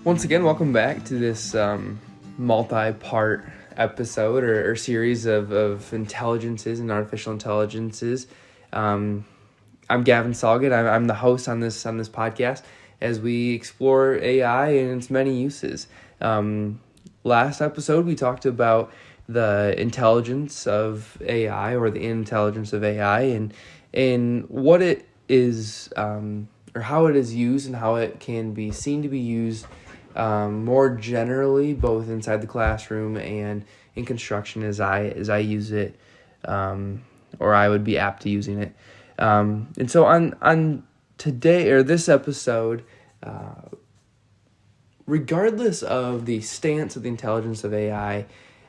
Once again, welcome back to this multi-part episode or series of intelligences and artificial intelligences. I'm Gavin Salgat. I'm the host on this podcast as we explore AI and its many uses. Last episode, we talked about the intelligence of AI or the intelligence of AI and what it is or how it is used and how it can be seen to be used more generally, both inside the classroom and in construction as I use it, or I would be apt to using it. And so on today or this episode, regardless of the stance of the intelligence of AI,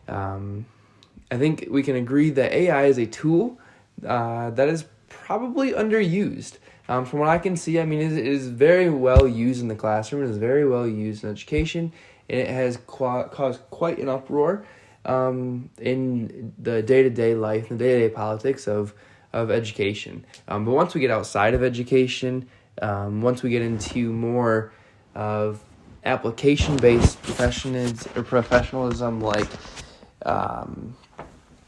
I think we can agree that AI is a tool that is probably underused. From what I can see, it is very well used in the classroom. It is very well used in education, and it has caused quite an uproar in the day-to-day life, the day-to-day politics of education. But once we get outside of education, once we get into more of application-based professionalism like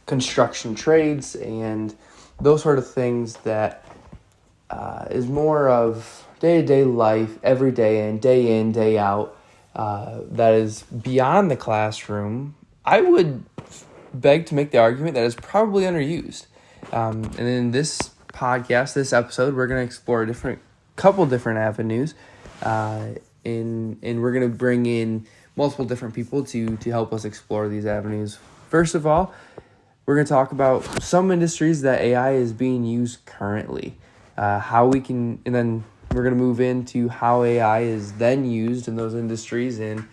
construction trades and those sort of things that is more of day-to-day life, every day and day in, day out, that is beyond the classroom, I would beg to make the argument that it's probably underused. And in this podcast, this episode, we're going to explore a couple different avenues, and we're going to bring in multiple different people to help us explore these avenues. First of all, we're going to talk about some industries that AI is being used currently. And then we're going to move into how AI is then used in those industries and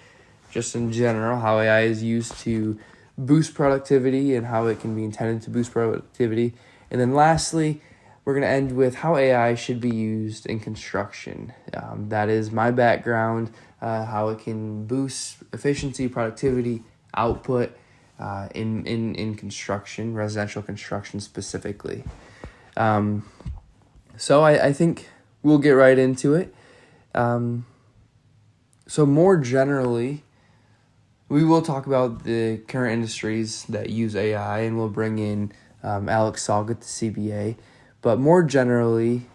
just in general, how AI is used to boost productivity and how it can be intended to boost productivity. And then lastly, we're going to end with how AI should be used in construction. That is my background, how it can boost efficiency, productivity, output in construction, residential construction specifically. So I think we'll get right into it. So more generally, we will talk about the current industries that use AI, and we'll bring in Alex Salgat, the CBA. But more generally,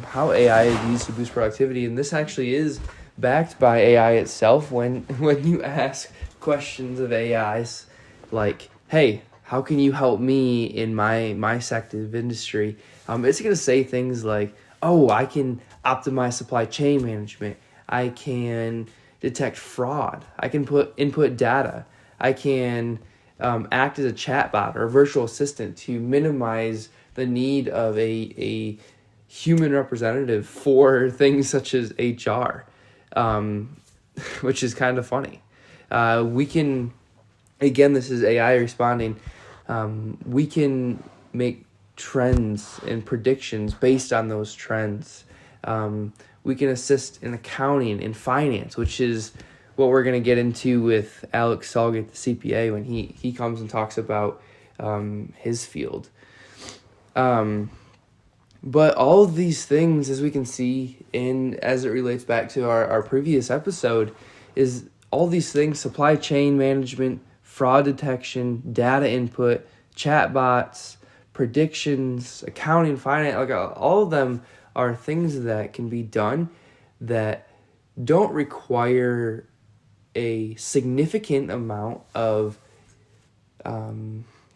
how AI is used to boost productivity, and this actually is backed by AI itself. When you ask questions of AIs like, "Hey, how can you help me in my sector of industry?" It's going to say things like, "Oh, I can optimize supply chain management. I can detect fraud. I can input data. I can act as a chatbot or a virtual assistant to minimize the need of a human representative for things such as HR," which is kind of funny. We can, again, this is AI responding. We can make trends and predictions based on those trends. We can assist in accounting and finance, which is what we're going to get into with Alex Salgat, the CPA, when he comes and talks about his field. But all of these things, as we can see, as it relates back to our previous episode, is all these things: supply chain management, fraud detection, data input, chatbots, predictions, accounting, finance, like all of them are things that can be done that don't require a significant amount of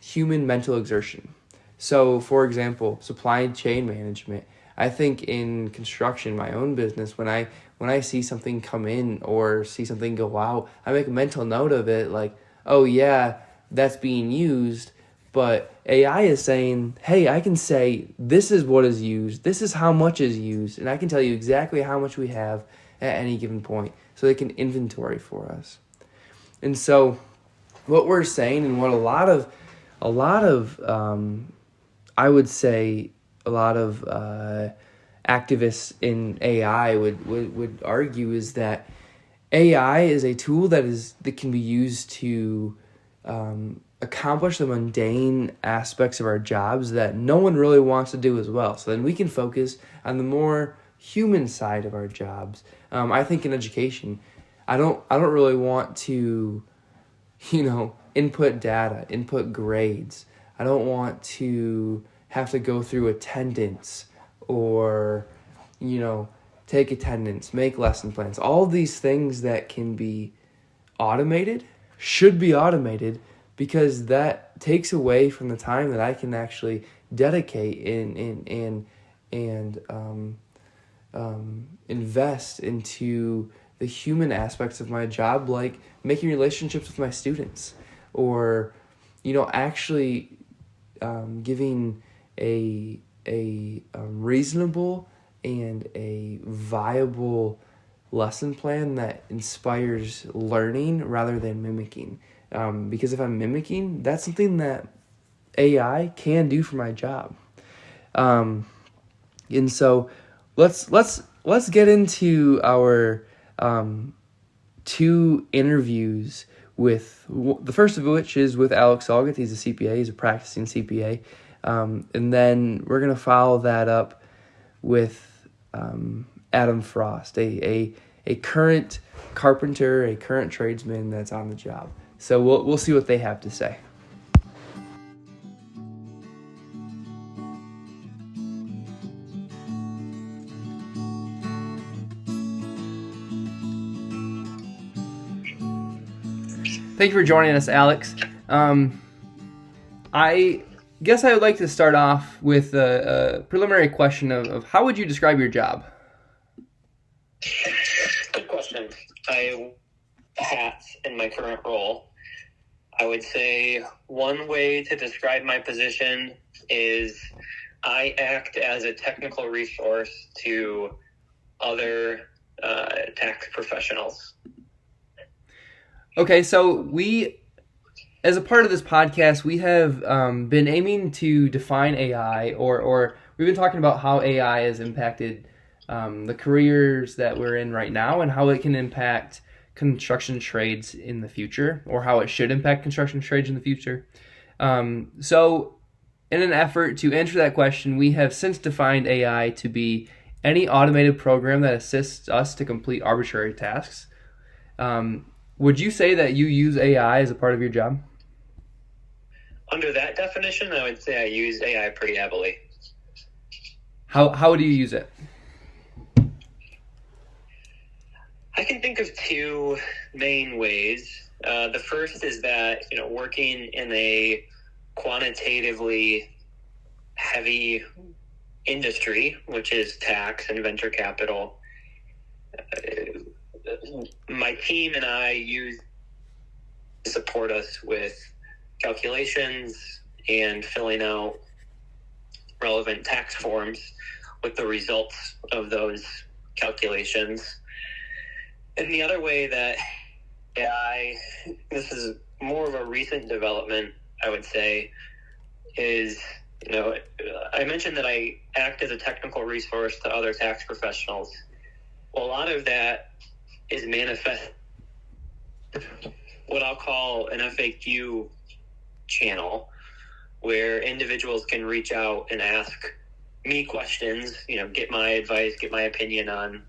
human mental exertion. So, for example, supply chain management. I think in construction, my own business, when I see something come in or see something go out, I make a mental note of it, like, oh yeah, that's being used. But AI is saying, hey, I can say this is what is used, this is how much is used, and I can tell you exactly how much we have at any given point, so they can inventory for us. And so, what we're saying, and what a lot of I would say a lot of activists in AI would argue, is that AI is a tool that can be used to accomplish the mundane aspects of our jobs that no one really wants to do as well. So then we can focus on the more human side of our jobs. I think in education, I don't really want to, input data, input grades. I don't want to have to go through attendance or, take attendance, make lesson plans. All these things that can be automated should be automated, because that takes away from the time that I can actually dedicate and invest into the human aspects of my job, like making relationships with my students, or actually giving a reasonable and a viable lesson plan that inspires learning rather than mimicking. Because if I'm mimicking, that's something that AI can do for my job. And so let's get into our two interviews with the first of which is with Alex Salgat. He's a CPA. He's a practicing CPA. And then we're going to follow that up with Adam Frost, a current carpenter, a current tradesman that's on the job. So we'll see what they have to say. Thank you for joining us, Alex. I guess I would like to start off with a preliminary question of how would you describe your job? Good question. I hats in my current role. I would say one way to describe my position is I act as a technical resource to other tax professionals. Okay, so we, as a part of this podcast, we have been aiming to define AI, or we've been talking about how AI has impacted the careers that we're in right now and how it can impact construction trades in the future, or how it should impact construction trades in the future. So in an effort to answer that question, we have since defined AI to be any automated program that assists us to complete arbitrary tasks. Would you say that you use AI as a part of your job? Under that definition, I would say I use AI pretty heavily. How do you use it? I can think of two main ways. The first is that, working in a quantitatively heavy industry, which is tax and venture capital, my team and I use to support us with calculations and filling out relevant tax forms with the results of those calculations. And the other way that AI, this is more of a recent development, I would say, is, I mentioned that I act as a technical resource to other tax professionals. Well, a lot of that is manifest what I'll call an FAQ channel, where individuals can reach out and ask me questions, get my advice, get my opinion on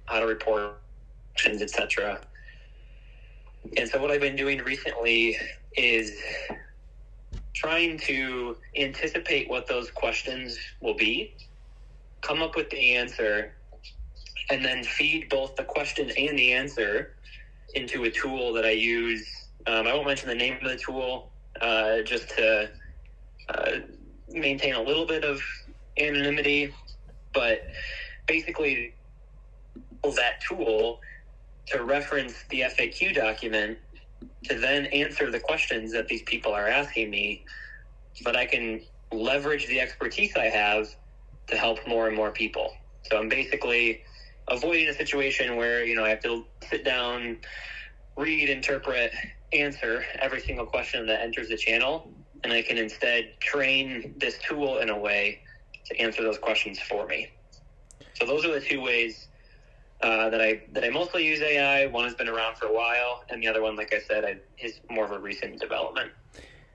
how to report, etc. And so what I've been doing recently is trying to anticipate what those questions will be, come up with the answer, and then feed both the question and the answer into a tool that I use. I won't mention the name of the tool, just to maintain a little bit of anonymity, but basically that tool to reference the FAQ document to then answer the questions that these people are asking me, but I can leverage the expertise I have to help more and more people. So I'm basically avoiding a situation where, I have to sit down, read, interpret, answer every single question that enters the channel, and I can instead train this tool in a way to answer those questions for me. So those are the two ways that I mostly use AI. One has been around for a while, and the other one, like I said, is more of a recent development.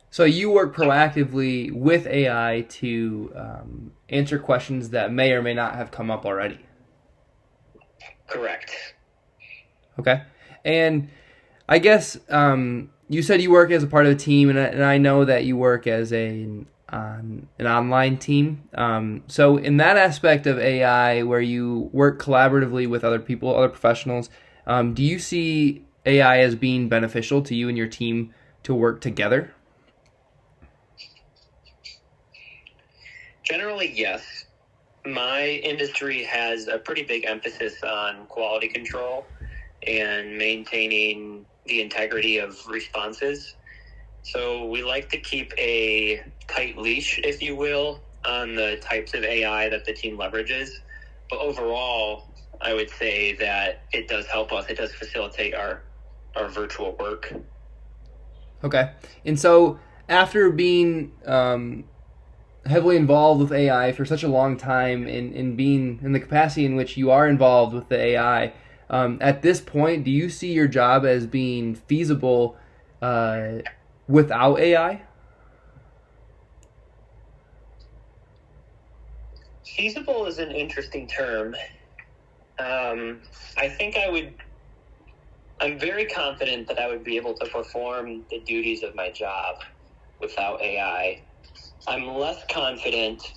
So you work proactively with AI to answer questions that may or may not have come up already. Correct. Okay. And I guess you said you work as a part of a team, and I know that you work as an online team. So in that aspect of AI, where you work collaboratively with other people, other professionals, do you see AI as being beneficial to you and your team to work together? Generally, yes. My industry has a pretty big emphasis on quality control and maintaining the integrity of responses. So we like to keep a tight leash, if you will, on the types of AI that the team leverages. But overall, I would say that it does help us. It does facilitate our virtual work. Okay. And so after being heavily involved with AI for such a long time and being in the capacity in which you are involved with the AI, at this point, do you see your job as being feasible without AI? Feasible is an interesting term. I think I'm very confident that I would be able to perform the duties of my job without AI. I'm less confident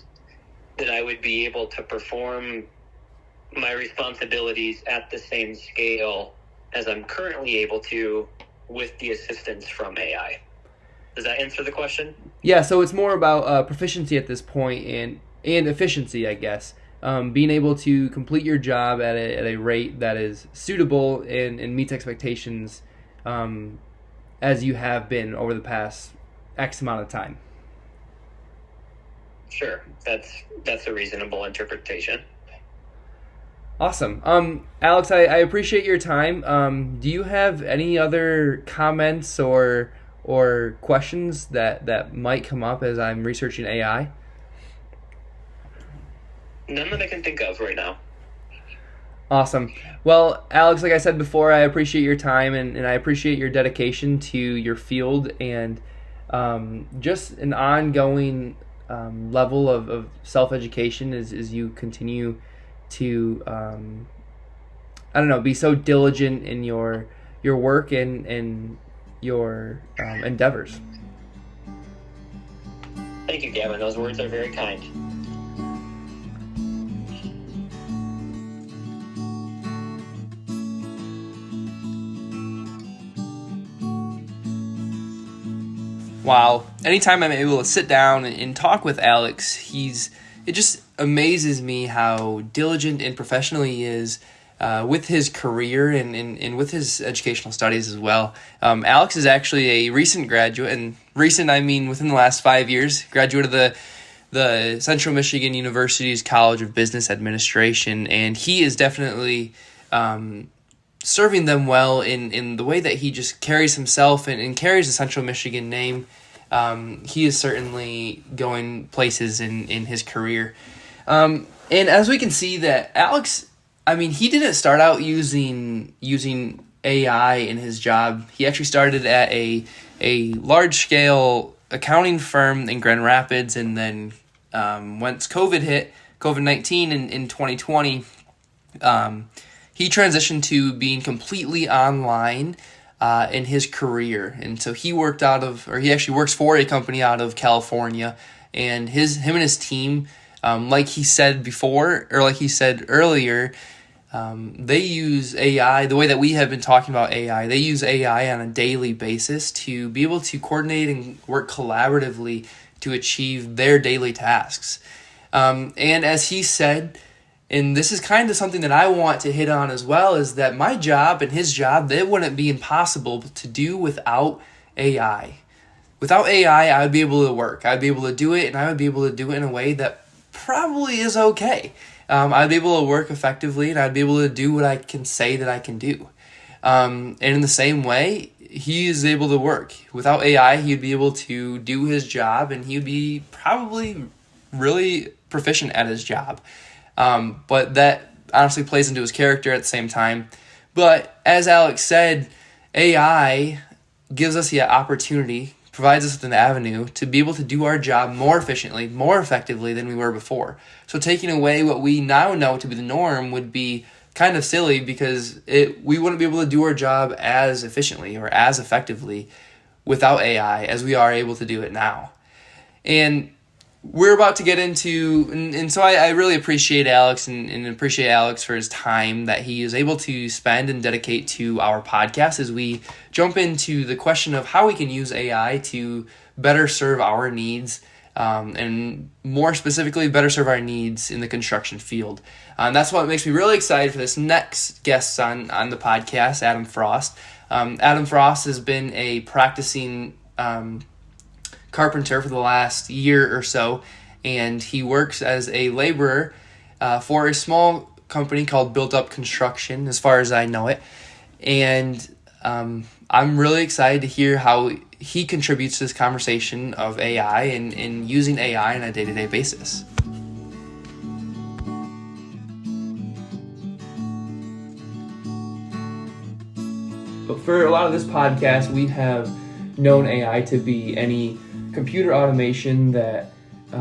that I would be able to perform my responsibilities at the same scale as I'm currently able to with the assistance from AI. Does that answer the question? Yeah, so it's more about proficiency at this point and efficiency, I guess. Being able to complete your job at a rate that is suitable and meets expectations as you have been over the past X amount of time. Sure, that's a reasonable interpretation. Awesome. Alex, I appreciate your time. Do you have any other comments or questions that might come up as I'm researching AI? None that I can think of right now. Awesome. Well, Alex, like I said before, I appreciate your time and I appreciate your dedication to your field and just an ongoing level of self-education as you continue to, be so diligent in your work and your endeavors. Thank you, Gavin. Those words are very kind. Wow. Anytime I'm able to sit down and talk with Alex, it just amazes me how diligent and professional he is with his career and with his educational studies as well. Alex is actually a recent graduate, and recent I mean within the last 5 years, graduate of the Central Michigan University's College of Business Administration, and he is definitely serving them well in the way that he just carries himself and carries the Central Michigan name. He is certainly going places in his career. And as we can see that Alex, he didn't start out using AI in his job. He actually started at a large-scale accounting firm in Grand Rapids, and then once COVID-19 in 2020, he transitioned to being completely online in his career. And so he actually works for a company out of California, and him and his team, like he said before, or like he said earlier, they use AI the way that we have been talking about AI. They use AI on a daily basis to be able to coordinate and work collaboratively to achieve their daily tasks. And as he said, and this is kind of something that I want to hit on as well, is that my job and his job, they wouldn't be impossible to do without AI. Without AI, I would be able to work. I'd be able to do it, and I would be able to do it in a way that probably is okay. I'd be able to work effectively, and I'd be able to do what I can say that I can do. And in the same way, he is able to work. Without AI, he'd be able to do his job, and he'd be probably really proficient at his job. But that honestly plays into his character at the same time. But as Alex said, AI gives us the opportunity, provides us with an avenue to be able to do our job more efficiently, more effectively than we were before. So taking away what we now know to be the norm would be kind of silly because we wouldn't be able to do our job as efficiently or as effectively without AI as we are able to do it now. And we're about to get into, and so I really appreciate Alex and appreciate Alex for his time that he is able to spend and dedicate to our podcast as we jump into the question of how we can use AI to better serve our needs, and more specifically, better serve our needs in the construction field. And that's what makes me really excited for this next guest on the podcast, Adam Frost. Adam Frost has been a practicing carpenter for the last year or so, and he works as a laborer for a small company called Built Up Construction, as far as I know it. And I'm really excited to hear how he contributes to this conversation of AI and using AI on a day-to-day basis. But for a lot of this podcast, we have known AI to be any computer automation that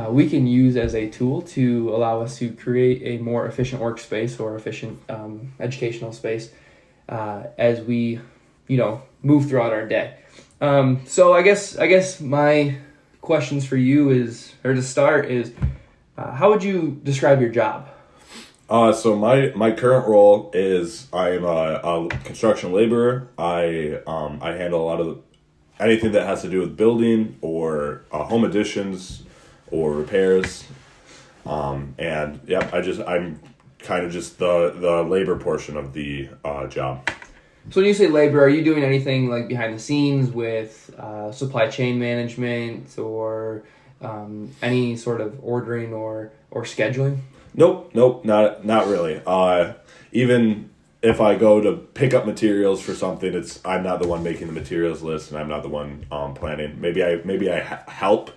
we can use as a tool to allow us to create a more efficient workspace or efficient educational space as we, move throughout our day. So I guess my questions for you is how would you describe your job? So my current role is I'm a construction laborer. I handle a lot of anything that has to do with building or home additions or repairs. I'm kind of just the labor portion of the job. So when you say labor, are you doing anything like behind the scenes with supply chain management or any sort of ordering or scheduling? Nope, not really. Even if I go to pick up materials for something, I'm not the one making the materials list, and I'm not the one planning. Maybe I help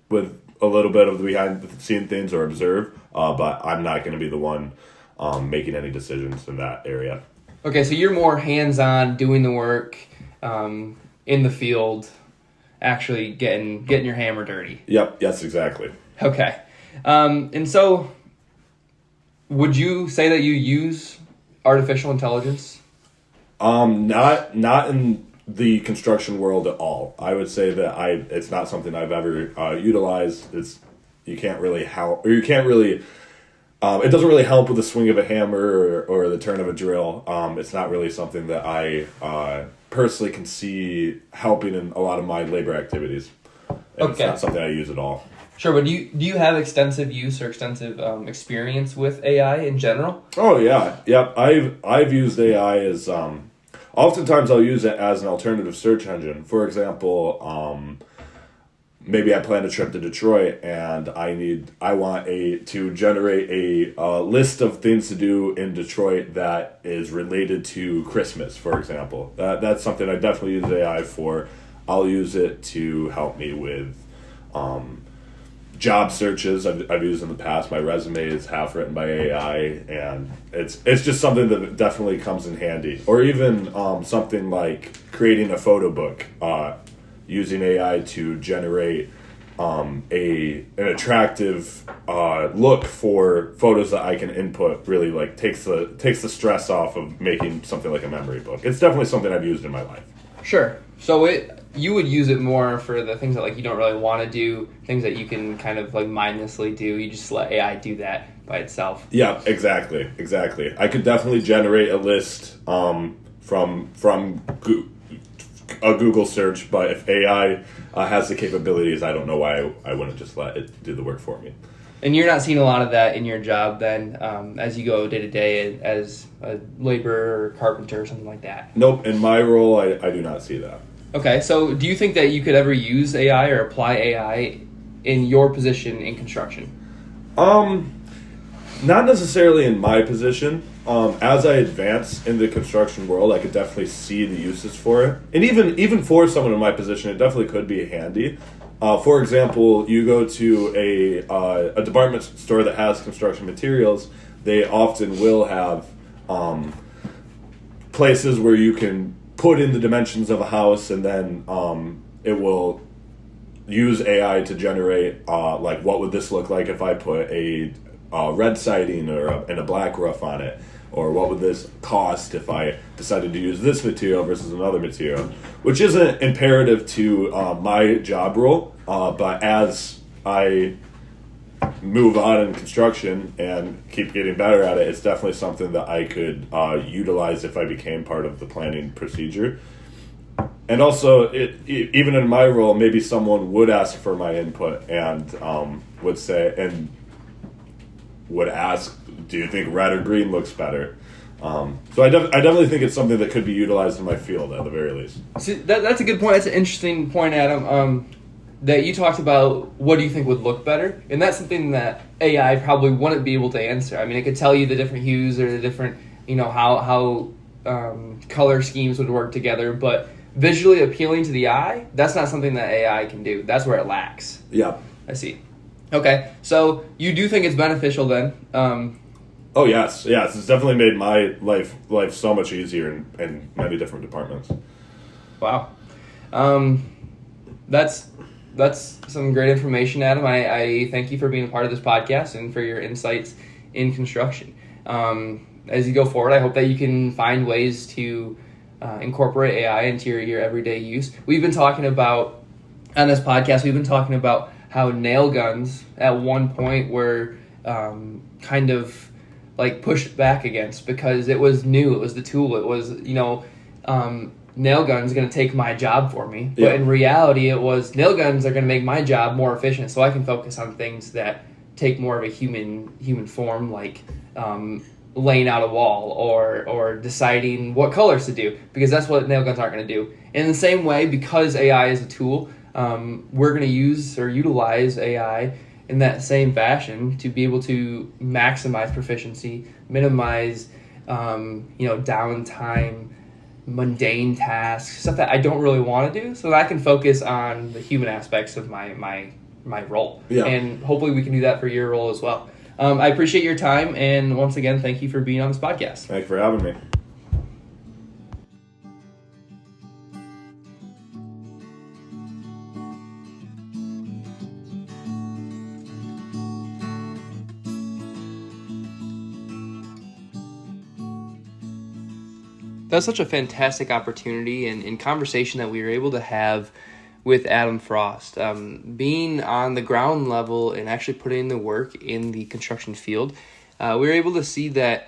with a little bit of the behind the scene things or observe, but I'm not going to be the one making any decisions in that area. Okay, so you're more hands-on, doing the work in the field, actually getting your hammer dirty. Yep. Yes. Exactly. Okay, and so would you say that you use artificial intelligence? Not in the construction world at all. I would say that it's not something I've ever utilized. You can't really help, or you can't really. It doesn't really help with the swing of a hammer or the turn of a drill. It's not really something that I personally can see helping in a lot of my labor activities. It's not something I use at all. Sure, but do you have extensive use or extensive experience with AI in general? Oh yeah, yep. I've used AI as oftentimes I'll use it as an alternative search engine. For example, maybe I plan a trip to Detroit and I want to generate a list of things to do in Detroit that is related to Christmas, for example. That's something I definitely use AI for. I'll use it to help me with job searches I've used in the past. My resume is half written by AI, and it's just something that definitely comes in handy. Or even something like creating a photo book, using AI to generate an attractive look for photos that I can input. Really, like takes the stress off of making something like a memory book. It's definitely something I've used in my life. Sure. So you would use it more for the things that like you don't really want to do, things that you can kind of like mindlessly do. You just let AI do that by itself. Yeah, exactly. I could definitely generate a list from a Google search, but if AI has the capabilities, I don't know why I wouldn't just let it do the work for me. And you're not seeing a lot of that in your job then, as you go day to day as a laborer or carpenter or something like that? Nope. In my role, I do not see that. Okay, so do you think that you could ever use AI or apply AI in your position in construction? Not necessarily in my position. As I advance in the construction world, I could definitely see the uses for it. And even for someone in my position, it definitely could be handy. For example, you go to a department store that has construction materials, they often will have places where you can put in the dimensions of a house, and then it will use AI to generate like what would this look like if I put a red siding and a black roof on it. or what would this cost if I decided to use this material versus another material, which isn't imperative to my job role, but as I move on in construction and keep getting better at it, it's definitely something that I could utilize if I became part of the planning procedure. And also, even in my role, maybe someone would ask for my input and would ask, do you think red or green looks better? So I definitely think it's something that could be utilized in my field at the very least. See, that's a good point. That's an interesting point, Adam. That you talked about, what do you think would look better? And that's something that AI probably wouldn't be able to answer. I mean, it could tell you the different hues or the different, how color schemes would work together, but visually appealing to the eye, that's not something that AI can do. That's where it lacks. Yeah. I see. Okay, so you do think it's beneficial then? Oh yes. It's definitely made my life so much easier in many different departments. Wow. That's some great information, Adam. I thank you for being a part of this podcast and for your insights in construction. As you go forward, I hope that you can find ways to incorporate AI into your everyday use. We've been talking about, on this podcast, how nail guns at one point were kind of like pushed back against because it was new, it was the tool, it was, nail guns are going to take my job for me. But in reality, it was nail guns are going to make my job more efficient so I can focus on things that take more of a human form, like laying out a wall or deciding what colors to do, because that's what nail guns aren't going to do. In the same way, because AI is a tool, we're going to use or utilize AI in that same fashion to be able to maximize proficiency, minimize downtime, mundane tasks, stuff that I don't really want to do, so that I can focus on the human aspects of my role. Yeah. And hopefully we can do that for your role as well. I appreciate your time, and once again, thank you for being on this podcast. Thanks for having me. That's such a fantastic opportunity and conversation that we were able to have with Adam Frost. Being on the ground level and actually putting in the work in the construction field, we were able to see that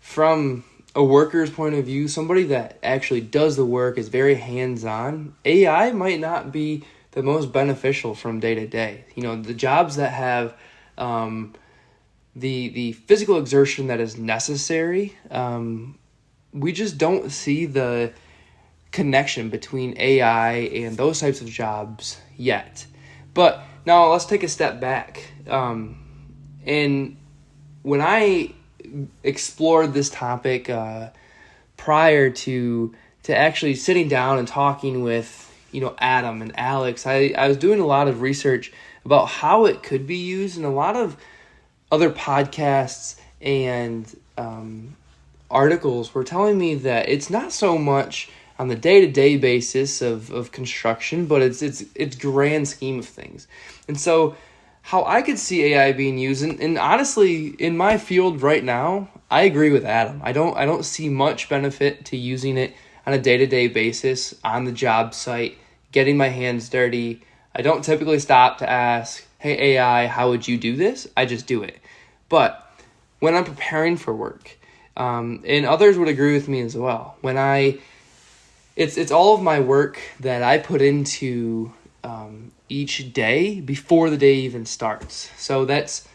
from a worker's point of view, somebody that actually does the work, is very hands-on, AI might not be the most beneficial from day to day. The jobs that have the physical exertion that is necessary, we just don't see the connection between AI and those types of jobs yet. But now let's take a step back. And when I explored this topic prior to actually sitting down and talking with Adam and Alex, I was doing a lot of research about how it could be used, and a lot of other podcasts and articles were telling me that it's not so much on the day-to-day basis of construction, but it's grand scheme of things. And so how I could see AI being used, and honestly, in my field right now, I agree with Adam. I don't see much benefit to using it on a day-to-day basis on the job site, getting my hands dirty. I don't typically stop to ask, hey AI, how would you do this? I just do it. But when I'm preparing for work, and others would agree with me as well, it's all of my work that I put into each day before the day even starts. So that's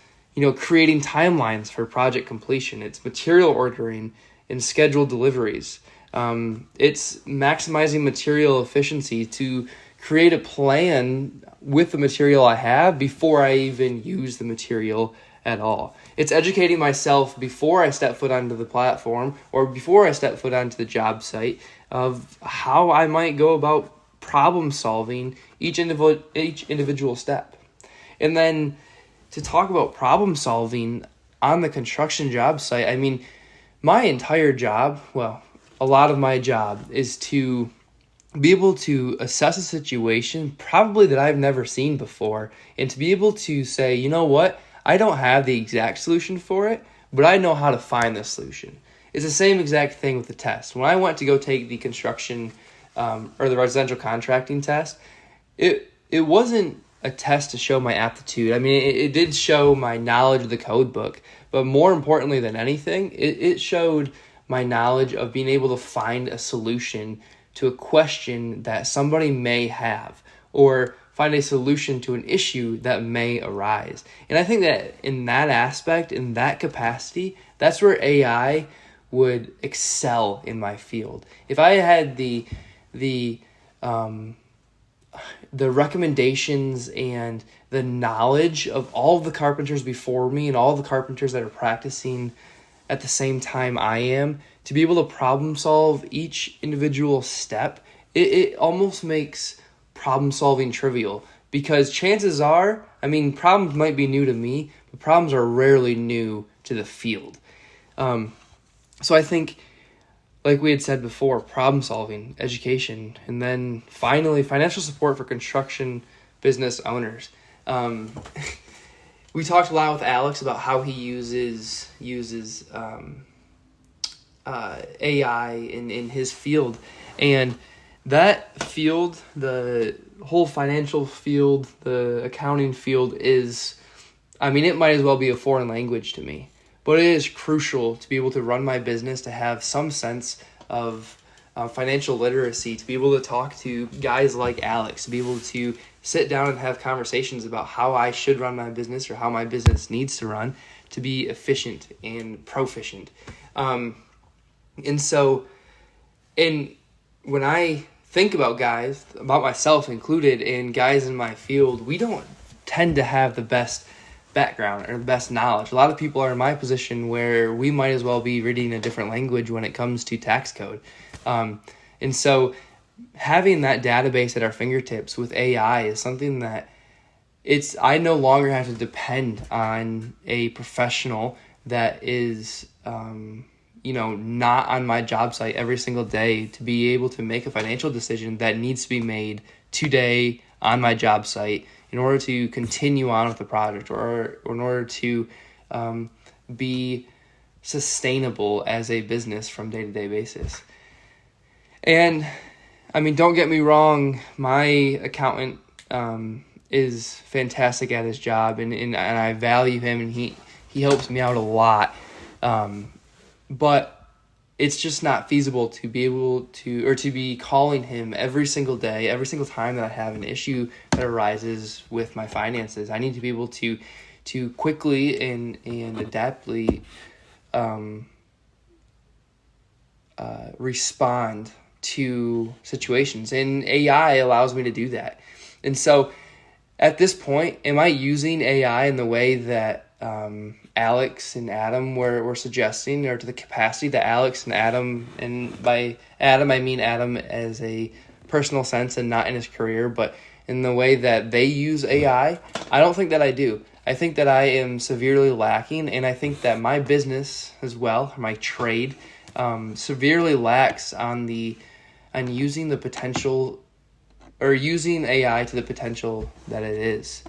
creating timelines for project completion. It's material ordering and scheduled deliveries. It's maximizing material efficiency to create a plan with the material I have before I even use the material at all. It's educating myself before I step foot onto the platform or before I step foot onto the job site of how I might go about problem solving each individual step. And then to talk about problem solving on the construction job site, I mean, my entire job, a lot of my job is to be able to assess a situation probably that I've never seen before, and to be able to say, you know what, I don't have the exact solution for it, but I know how to find the solution. It's the same exact thing with the test. When I went to go take the construction or the residential contracting test, it wasn't a test to show my aptitude. I mean, it did show my knowledge of the code book, but more importantly than anything, it showed my knowledge of being able to find a solution to a question that somebody may have, or find a solution to an issue that may arise. And I think that in that aspect, in that capacity, that's where AI would excel in my field. If I had the recommendations and the knowledge of all the carpenters before me and all the carpenters that are practicing at the same time I am, to be able to problem solve each individual step, it almost makes problem solving trivial, because chances are, I mean, problems might be new to me, but problems are rarely new to the field. So I think, like we had said before, problem solving, education, and then finally financial support for construction business owners. We talked a lot with Alex about how he uses AI in his field, and that field, the whole financial field, the accounting field is, I mean, it might as well be a foreign language to me, but it is crucial to be able to run my business, to have some sense of financial literacy, to be able to talk to guys like Alex, to be able to sit down and have conversations about how I should run my business or how my business needs to run to be efficient and proficient. And so, when I think about guys, about myself included, and guys in my field, we don't tend to have the best background or the best knowledge. A lot of people are in my position where we might as well be reading a different language when it comes to tax code. And so having that database at our fingertips with AI is something that I no longer have to depend on a professional that is, not on my job site every single day to be able to make a financial decision that needs to be made today on my job site in order to continue on with the project, or in order to be sustainable as a business from day-to-day basis. And I mean, don't get me wrong, my accountant is fantastic at his job, and I value him, and he helps me out a lot. But it's just not feasible to be able to, or to be calling him every single day, every single time that I have an issue that arises with my finances. I need to be able to quickly and adaptly respond to situations, and AI allows me to do that. And so at this point, am I using AI in the way that Alex and Adam were suggesting, or to the capacity that Alex and Adam, and by Adam I mean Adam as a personal sense and not in his career, but in the way that they use AI? I don't think that I do. I think that I am severely lacking, and I think that my business as well, my trade, severely lacks on using the potential, or using AI to the potential that it is.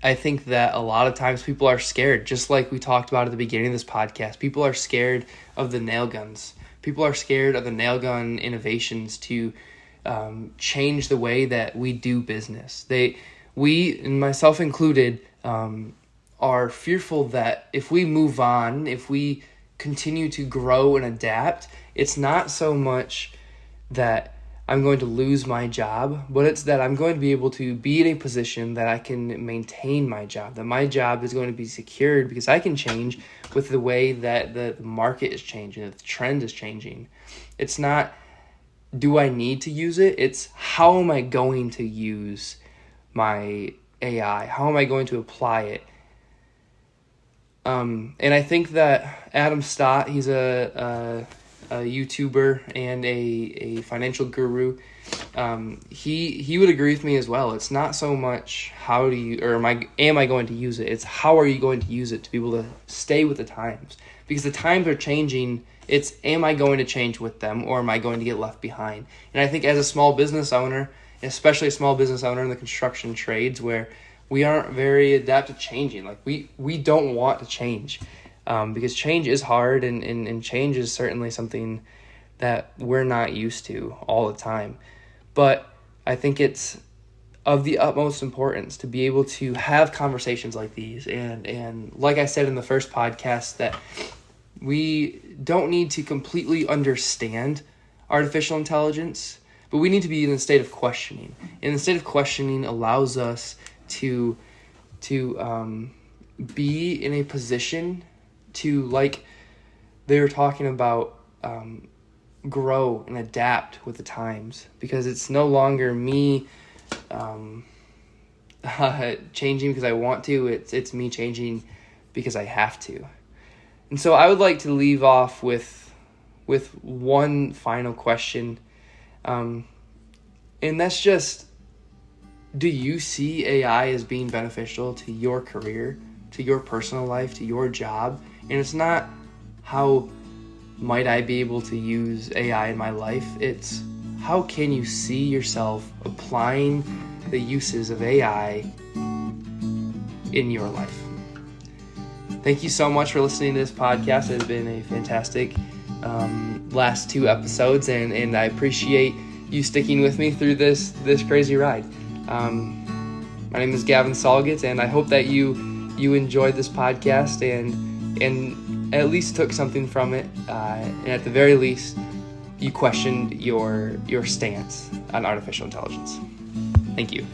I think that a lot of times people are scared, just like we talked about at the beginning of this podcast. People are scared of the nail guns. People are scared of the nail gun innovations to change the way that we do business. We, and myself included, are fearful that if we move on, if we continue to grow and adapt, it's not so much that I'm going to lose my job, but it's that I'm going to be able to be in a position that I can maintain my job, that my job is going to be secured because I can change with the way that the market is changing, that the trend is changing. It's not, do I need to use it? It's, how am I going to use my AI? How am I going to apply it? And I think that Adam Stott, he's a YouTuber and a financial guru. He would agree with me as well. It's not so much how do you, or am I going to use it? It's how are you going to use it to be able to stay with the times? Because the times are changing. It's, am I going to change with them, or am I going to get left behind? And I think as a small business owner, especially a small business owner in the construction trades, where we aren't very adept at changing. Like we don't want to change. because change is hard, and change is certainly something that we're not used to all the time. But I think it's of the utmost importance to be able to have conversations like these. And like I said in the first podcast, that we don't need to completely understand artificial intelligence, but we need to be in a state of questioning. And the state of questioning allows us to be in a position to, like they were talking about, grow and adapt with the times, because it's no longer me changing because I want to. It's me changing because I have to. And so I would like to leave off with one final question, and that's just, do you see AI as being beneficial to your career, to your personal life, to your job? And it's not how might I be able to use AI in my life. It's how can you see yourself applying the uses of AI in your life? Thank you so much for listening to this podcast. It has been a fantastic last 2 episodes, and I appreciate you sticking with me through this crazy ride. My name is Gavin Salgat, and I hope that you enjoyed this podcast and at least took something from it, and at the very least, you questioned your stance on artificial intelligence. Thank you.